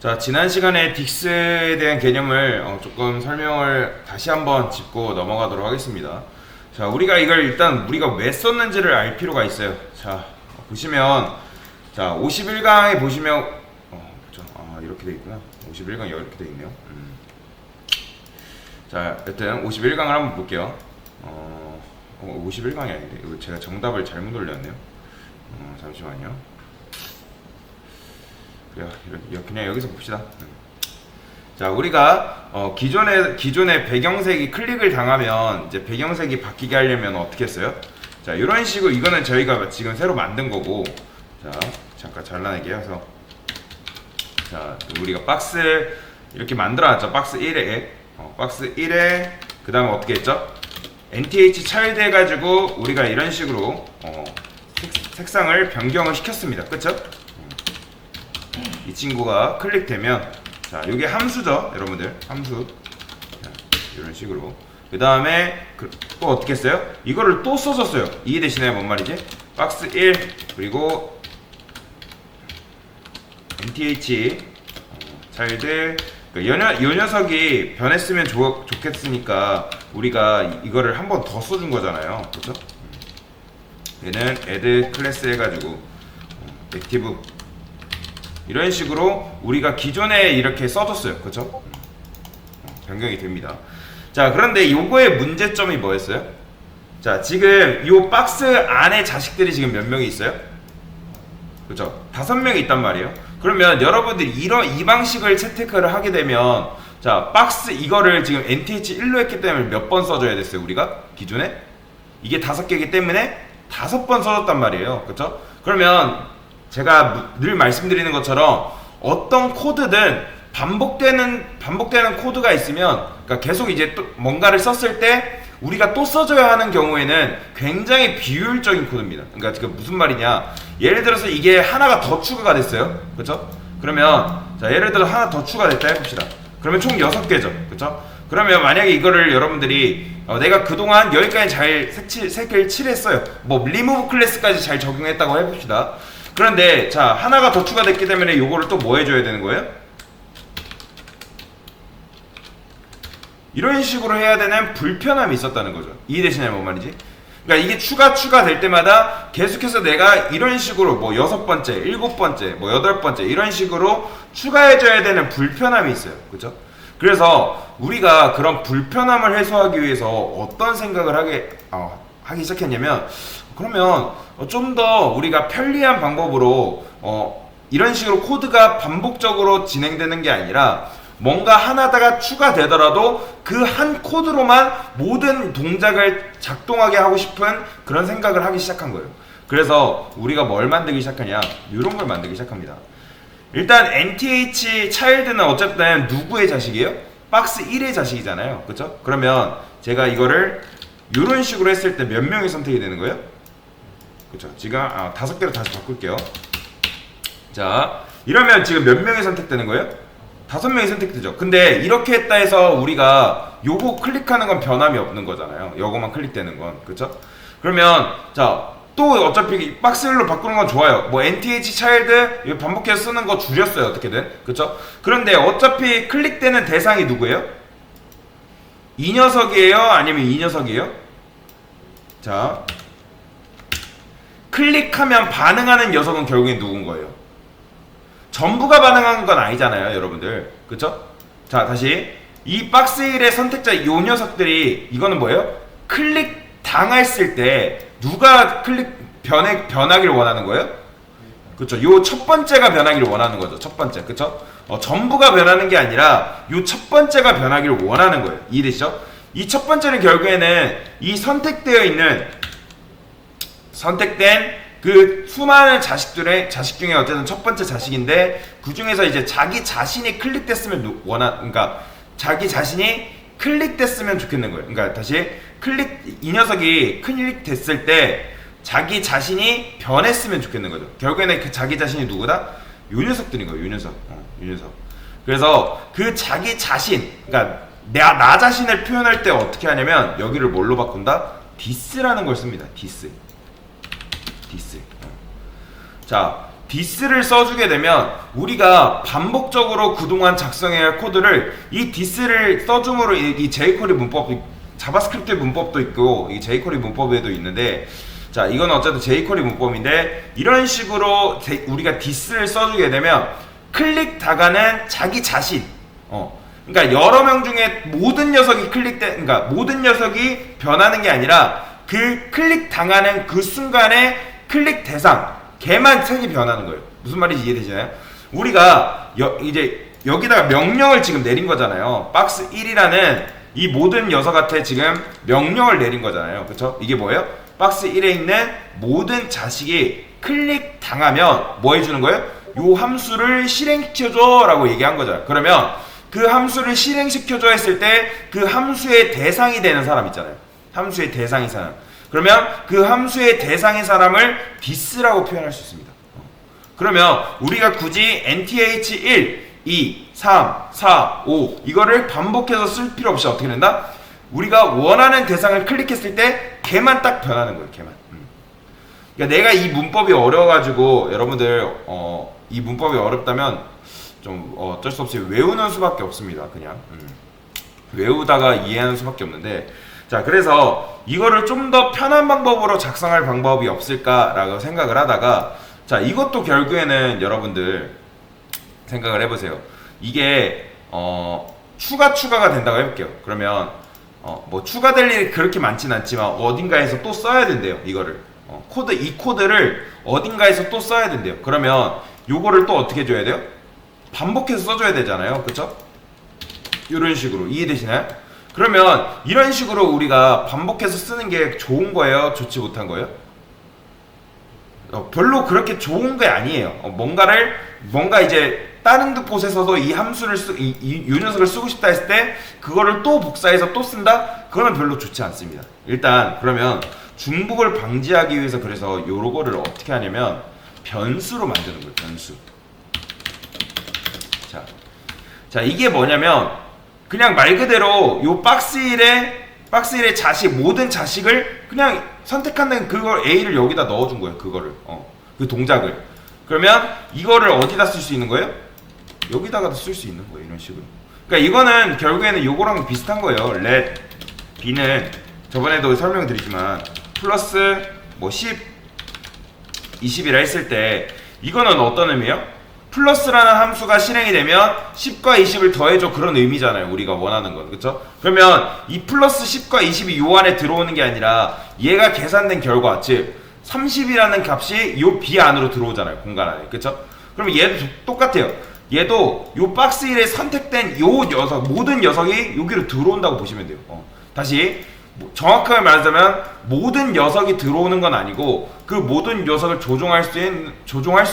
자, 지난 시간에 딕스에 대한 개념을 조금 설명을 다시 한번 짚고 넘어가도록 하겠습니다. 자, 우리가 이걸 일단 우리가 왜 썼는지를 알 필요가 있어요. 자, 보시면 자 51강에 보시면 이렇게 돼 있구나. 51강이 이렇게 돼 있네요. 자, 여튼 51강을 한번 볼게요. 51강이 아닌데 이거 제가 정답을 잘못 올렸네요. 잠시만요. 그냥 여기서 봅시다. 자, 우리가 기존의 배경색이 클릭을 당하면 이제 배경색이 바뀌게 하려면 어떻게 했어요? 자, 이런 식으로 이거는 저희가 지금 새로 만든 거고, 자, 잠깐 잘라내게 해서, 자, 우리가 박스 이렇게 만들어놨죠. 박스 1에 박스 1에 그 다음에 어떻게 했죠? NTH 차일드 해가지고 우리가 이런 식으로 색상을 변경을 시켰습니다. 그쵸? 이 친구가 클릭되면, 자, 이게 함수죠, 여러분들. 함수. 자, 이런 식으로. 그 다음에 또 어떻게 했어요? 이거를 또 써줬어요. 이해되시나요? 뭔 말이지? 박스 1 그리고 NTH 차일드. 이 녀석이 변했으면 좋겠으니까 우리가 이거를 한 번 더 써준 거잖아요. 그렇죠? 얘는 add 클래스 해가지고 액티브 이런 식으로 우리가 기존에 이렇게 써줬어요. 그쵸? 변경이 됩니다. 자, 그런데 요거의 문제점이 뭐였어요? 자, 지금 요 박스 안에 자식들이 지금 몇 명이 있어요? 그쵸? 5명이 있단 말이에요. 그러면 여러분들이 이 방식을 채택을 하게 되면, 자, 박스 이거를 지금 NTH1로 했기 때문에 몇 번 써줘야 됐어요, 우리가? 기존에? 이게 5개이기 때문에 5번 써줬단 말이에요. 그쵸? 그러면 제가 늘 말씀드리는 것처럼 어떤 코드든 반복되는 코드가 있으면, 그러니까 계속 이제 또 뭔가를 썼을 때 우리가 또 써줘야 하는 경우에는 굉장히 비효율적인 코드입니다. 그러니까 지금 무슨 말이냐? 예를 들어서 이게 하나가 더 추가가 됐어요. 그렇죠? 그러면 자, 예를 들어 하나 더 추가됐다 해봅시다. 그러면 총 6개죠. 그렇죠? 그러면 만약에 이거를 여러분들이 내가 그동안 여기까지 잘 색을 칠했어요. 뭐 리무브 클래스까지 잘 적용했다고 해봅시다. 그런데 자, 하나가 더 추가됐기 때문에 요거를 또 뭐 해줘야 되는 거예요? 이런 식으로 해야 되는 불편함이 있었다는 거죠. 이해되시나요? 뭔 말이지? 그러니까 이게 추가될 때마다 계속해서 내가 이런 식으로 뭐 6번째, 7번째, 뭐 8번째 이런 식으로 추가해줘야 되는 불편함이 있어요. 그죠? 그래서 우리가 그런 불편함을 해소하기 위해서 어떤 생각을 하기 시작했냐면, 그러면 좀 더 우리가 편리한 방법으로 이런 식으로 코드가 반복적으로 진행되는 게 아니라 뭔가 하나다가 추가되더라도 그 한 코드로만 모든 동작을 작동하게 하고 싶은 그런 생각을 하기 시작한 거예요. 그래서 우리가 뭘 만들기 시작하냐, 이런 걸 만들기 시작합니다. 일단 NTH 차일드는 어쨌든 누구의 자식이에요? 박스 1의 자식이잖아요. 그쵸? 그러면 제가 이거를 이런 식으로 했을 때 몇 명이 선택이 되는 거예요? 그쵸? 지금 5개로 다시 바꿀게요. 자, 이러면 지금 몇 명이 선택되는 거예요? 5명이 선택되죠. 근데 이렇게 했다 해서 우리가 요거 클릭하는 건 변함이 없는 거잖아요. 요거만 클릭되는 건. 그쵸? 그러면 자, 또 어차피 박스 1로 바꾸는 건 좋아요. 뭐 NTH 차일드 반복해서 쓰는 거 줄였어요. 어떻게든. 그쵸? 그런데 어차피 클릭되는 대상이 누구예요? 이 녀석이에요? 아니면 이 녀석이에요? 자, 클릭하면 반응하는 녀석은 결국엔 누군 거예요? 전부가 반응하는 건 아니잖아요, 여러분들. 그쵸? 자, 다시 이 박스 1의 선택자 요 녀석들이 이거는 뭐예요? 클릭 당했을 때 누가 변하기를 원하는 거예요? 그쵸? 요 첫 번째가 변하기를 원하는 거죠. 첫 번째. 그쵸? 전부가 변하는 게 아니라 요 첫 번째가 변하기를 원하는 거예요. 이해되시죠? 이 첫 번째는 결국에는 이 선택된 그 수많은 자식 중에 어쨌든 첫 번째 자식인데, 그 중에서 이제 자기 자신이 클릭됐으면 그러니까 자기 자신이 클릭됐으면 좋겠는 거예요. 그러니까 다시 이 녀석이 클릭됐을 때 자기 자신이 변했으면 좋겠는 거죠. 결국에는 그 자기 자신이 누구다? 요 녀석들인 거예요. 요 녀석. 요 녀석. 그래서 그 자기 자신, 그러니까 나 자신을 표현할 때 어떻게 하냐면 여기를 뭘로 바꾼다? 디스라는 걸 씁니다. 디스. 자, this를 써주게 되면 우리가 반복적으로 그동안 작성해야 할 코드를 이 this를 써줌으로 이 jQuery 문법, 자바스크립트 문법도 있고 이 jQuery 문법에도 있는데, 자 이건 어쨌든 jQuery 문법인데 이런 식으로 우리가 this를 써주게 되면 클릭 다가는 자기 자신, 그러니까 여러 명 중에 모든 녀석이 그러니까 모든 녀석이 변하는 게 아니라 그 클릭 당하는 그 순간에 클릭 대상 걔만 색이 변하는 거예요. 무슨 말인지 이해되시나요? 우리가 이제 여기다가 명령을 지금 내린 거잖아요. 박스 1이라는 이 모든 녀석한테 지금 명령을 내린 거잖아요. 그쵸? 이게 뭐예요? 박스 1에 있는 모든 자식이 클릭 당하면 뭐 해주는 거예요? 요 함수를 실행시켜줘 라고 얘기한 거잖아요. 그러면 그 함수를 실행시켜줘 했을 때 그 함수의 대상이 되는 사람 있잖아요. 함수의 대상인 사람. 그러면 그 함수의 대상인 사람을 this라고 표현할 수 있습니다. 그러면 우리가 굳이 nth1, 2, 3, 4, 5 이거를 반복해서 쓸 필요 없이 어떻게 된다? 우리가 원하는 대상을 클릭했을 때 걔만 딱 변하는 거예요. 걔만. 그러니까 내가 이 문법이 어려워가지고 여러분들 이 문법이 어렵다면 좀 어쩔 수 없이 외우는 수밖에 없습니다. 그냥 외우다가 이해하는 수밖에 없는데, 자 그래서 이거를 좀 더 편한 방법으로 작성할 방법이 없을까라고 생각을 하다가, 자 이것도 결국에는 여러분들 생각을 해보세요. 이게 추가가 된다고 해볼게요. 그러면 뭐 추가될 일이 그렇게 많진 않지만 어딘가에서 또 써야 된대요. 이거를 이 코드를 어딘가에서 또 써야 된대요. 그러면 요거를 또 어떻게 줘야 돼요? 반복해서 써줘야 되잖아요. 그쵸? 이런 식으로 이해되시나요? 그러면 이런 식으로 우리가 반복해서 쓰는 게 좋은 거예요? 좋지 못한 거예요? 별로 그렇게 좋은 게 아니에요. 뭔가 이제 다른 곳에서도 이 함수를 이 녀석을 쓰고 싶다 했을 때 그거를 또 복사해서 또 쓴다? 그거는 별로 좋지 않습니다. 일단 그러면 중복을 방지하기 위해서 그래서 요거를 어떻게 하냐면 변수로 만드는 거예요. 변수. 자 이게 뭐냐면 그냥 말 그대로 요 박스 1의 자식 모든 자식을 그냥 선택하는 그걸 A를 여기다 넣어준 거예요. 그거를 그 동작을. 그러면 이거를 어디다 쓸 수 있는 거예요? 여기다가도 쓸 수 있는 거예요. 이런 식으로. 그러니까 이거는 결국에는 요거랑 비슷한 거예요. let b는 저번에도 설명드리지만 플러스 뭐 10, 20이라 했을 때 이거는 어떤 의미예요? 플러스라는 함수가 실행이 되면 10과 20을 더해줘 그런 의미잖아요. 우리가 원하는 건. 그쵸? 그러면 이 플러스 10과 20이 요 안에 들어오는 게 아니라 얘가 계산된 결과 즉 30이라는 값이 요 B 안으로 들어오잖아요. 공간 안에. 그쵸? 그러면 얘도 똑같아요. 얘도 요 박스 1에 선택된 요 녀석 모든 녀석이 여기로 들어온다고 보시면 돼요. 다시 정확하게 말하자면 모든 녀석이 들어오는 건 아니고 그 모든 녀석을 조종할 수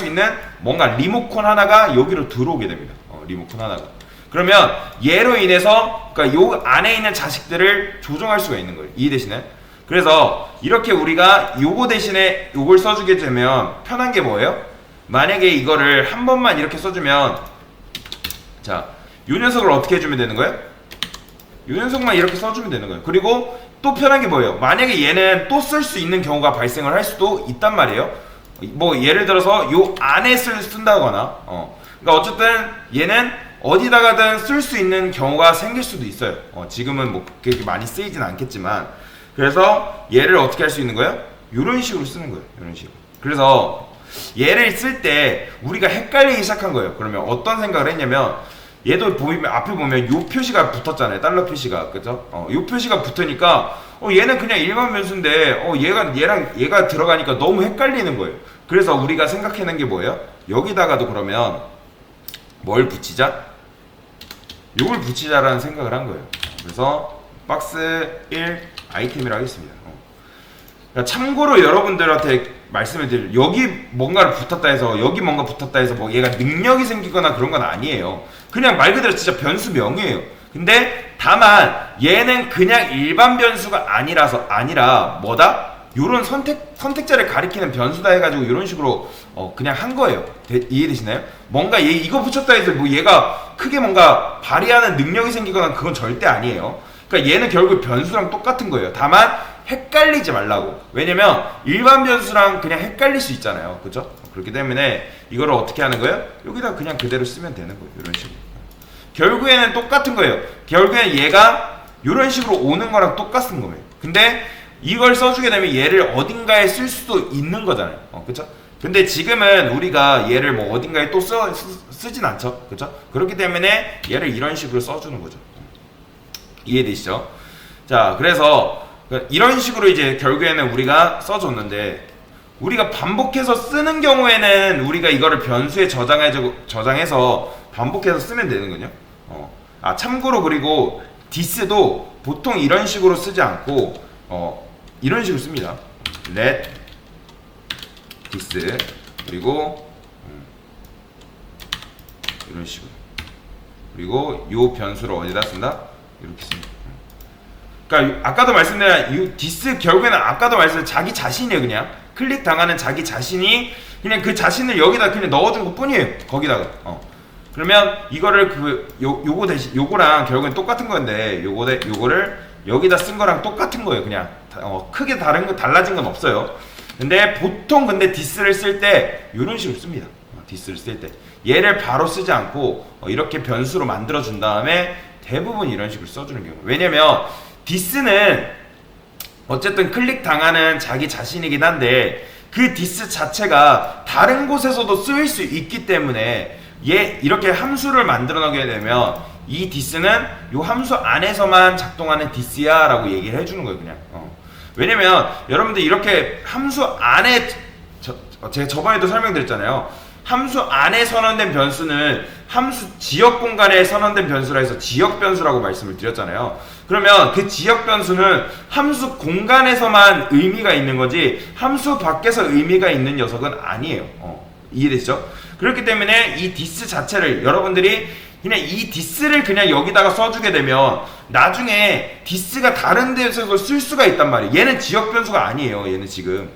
있는 뭔가 리모컨 하나가 여기로 들어오게 됩니다. 리모컨 하나가. 그러면 얘로 인해서 그러니까 요 안에 있는 자식들을 조종할 수가 있는 거예요. 이해되시나요? 그래서 이렇게 우리가 요거 대신에 요걸 써주게 되면 편한 게 뭐예요? 만약에 이거를 한 번만 이렇게 써주면 자, 요 녀석을 어떻게 해주면 되는 거예요? 요 녀석만 이렇게 써주면 되는 거예요. 그리고 또 편한 게 뭐예요? 만약에 얘는 또 쓸 수 있는 경우가 발생을 할 수도 있단 말이에요. 뭐 예를 들어서 요 안에 쓴다거나 그러니까 어쨌든 얘는 어디다가든 쓸 수 있는 경우가 생길 수도 있어요. 지금은 뭐 그렇게 많이 쓰이진 않겠지만 그래서 얘를 어떻게 할 수 있는 거예요? 요런 식으로 쓰는 거예요. 요런 식으로. 그래서 얘를 쓸 때 우리가 헷갈리기 시작한 거예요. 그러면 어떤 생각을 했냐면 얘도 보이면 앞에 보면 요 표시가 붙었잖아요. 달러 표시가. 그죠? 요 표시가 붙으니까 얘는 그냥 일반 변수인데 얘가 들어가니까 너무 헷갈리는 거예요. 그래서 우리가 생각해낸 게 뭐예요? 여기다가도 그러면 뭘 붙이자? 요걸 붙이자라는 생각을 한 거예요. 그래서 박스 1 아이템이라고 하겠습니다. 그러니까 참고로 여러분들한테 말씀을 드릴 여기 뭔가를 붙었다 해서 여기 뭔가 붙었다 해서 뭐 얘가 능력이 생기거나 그런 건 아니에요. 그냥 말 그대로 진짜 변수명이에요. 근데 다만 얘는 그냥 일반 변수가 아니라 뭐다? 요런 선택자를 가리키는 변수다 해가지고 이런 식으로 그냥 한 거예요. 이해되시나요? 뭔가 이거 붙였다 해서 뭐 얘가 크게 뭔가 발휘하는 능력이 생기거나 그건 절대 아니에요. 그러니까 얘는 결국 변수랑 똑같은 거예요. 다만 헷갈리지 말라고. 왜냐면 일반 변수랑 그냥 헷갈릴 수 있잖아요. 그죠? 그렇기 때문에 이거를 어떻게 하는 거예요? 여기다 그냥 그대로 쓰면 되는 거예요. 이런 식으로. 결국에는 똑같은 거예요. 결국에는 얘가 이런 식으로 오는 거랑 똑같은 거예요. 근데 이걸 써주게 되면 얘를 어딘가에 쓸 수도 있는 거잖아요. 그쵸? 근데 지금은 우리가 얘를 뭐 어딘가에 또 쓰진 않죠. 그쵸? 그렇기 때문에 얘를 이런 식으로 써주는 거죠. 이해되시죠? 자, 그래서 이런 식으로 이제 결국에는 우리가 써줬는데, 우리가 반복해서 쓰는 경우에는 우리가 이거를 변수에 저장해서 반복해서 쓰면 되는군요. 참고로 그리고 this도 보통 이런 식으로 쓰지 않고 이런 식으로 씁니다. let this 그리고 이런 식으로, 그리고 요 변수를 어디다 쓴다? 이렇게 씁니다. 그러니까 아까도 말씀드린 이 this 결국에는 아까도 말씀드린 자기 자신이에요. 그냥 클릭 당하는 자기 자신이 그냥 그 자신을 여기다 그냥 넣어준 것 뿐이에요. 거기다가 그러면 이거를 요거 대신 요거랑 결국엔 똑같은 건데 요거를 여기다 쓴 거랑 똑같은 거예요. 그냥 크게 달라진 건 없어요. 근데 보통 근데 this를 쓸 때 이런 식으로 씁니다. this를 쓸 때 얘를 바로 쓰지 않고 이렇게 변수로 만들어 준 다음에 대부분 이런 식으로 써주는 경우. 왜냐면 this는 어쨌든 클릭 당하는 자기 자신이긴 한데 그 this 자체가 다른 곳에서도 쓰일 수 있기 때문에 얘 이렇게 함수를 만들어 놓게 되면 이 this는 요 함수 안에서만 작동하는 this야 라고 얘기를 해주는 거예요. 그냥 왜냐면 여러분들 이렇게 함수 안에 제가 저번에도 설명드렸잖아요. 함수 안에 선언된 변수는 함수 지역 공간에 선언된 변수라 해서 지역 변수라고 말씀을 드렸잖아요. 그러면 그 지역 변수는 함수 공간에서만 의미가 있는 거지 함수 밖에서 의미가 있는 녀석은 아니에요. 이해되시죠? 그렇기 때문에 이 this 자체를 여러분들이 그냥 이 this를 그냥 여기다가 써주게 되면 나중에 this가 다른 데서 쓸 수가 있단 말이에요. 얘는 지역 변수가 아니에요. 얘는 지금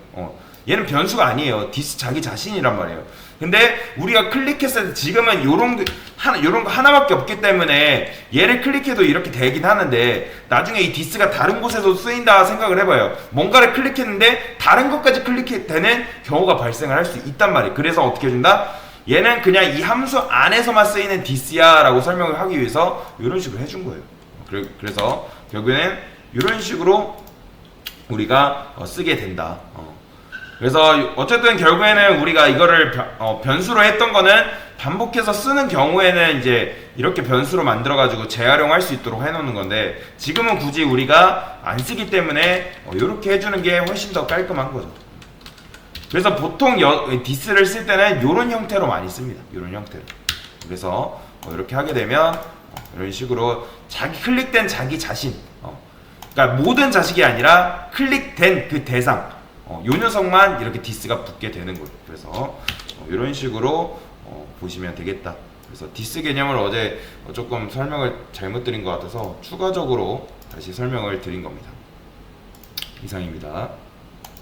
얘는 변수가 아니에요. this 자기 자신이란 말이에요. 근데 우리가 클릭했을 때 지금은 요런 거 하나밖에 없기 때문에 얘를 클릭해도 이렇게 되긴 하는데 나중에 이 this가 다른 곳에서 쓰인다 생각을 해봐요. 뭔가를 클릭했는데 다른 것까지 클릭되는 경우가 발생을 할 수 있단 말이에요. 그래서 어떻게 해준다? 얘는 그냥 이 함수 안에서만 쓰이는 this야 라고 설명을 하기 위해서 이런 식으로 해준 거예요. 그래서 결국에는 이런 식으로 우리가 쓰게 된다. 그래서 어쨌든 결국에는 우리가 이거를 변수로 했던 거는 반복해서 쓰는 경우에는 이제 이렇게 변수로 만들어 가지고 재활용할 수 있도록 해놓는 건데 지금은 굳이 우리가 안 쓰기 때문에 이렇게 해주는 게 훨씬 더 깔끔한 거죠. 그래서 보통 this를 쓸 때는 이런 형태로 많이 씁니다. 이런 형태로. 그래서 이렇게 하게 되면 이런 식으로 클릭된 자기 자신, 그러니까 모든 자식이 아니라 클릭된 그 대상, 요 녀석만 이렇게 this가 붙게 되는 거예요. 그래서 이런 식으로 보시면 되겠다. 그래서 this 개념을 어제 조금 설명을 잘못 드린 것 같아서 추가적으로 다시 설명을 드린 겁니다. 이상입니다.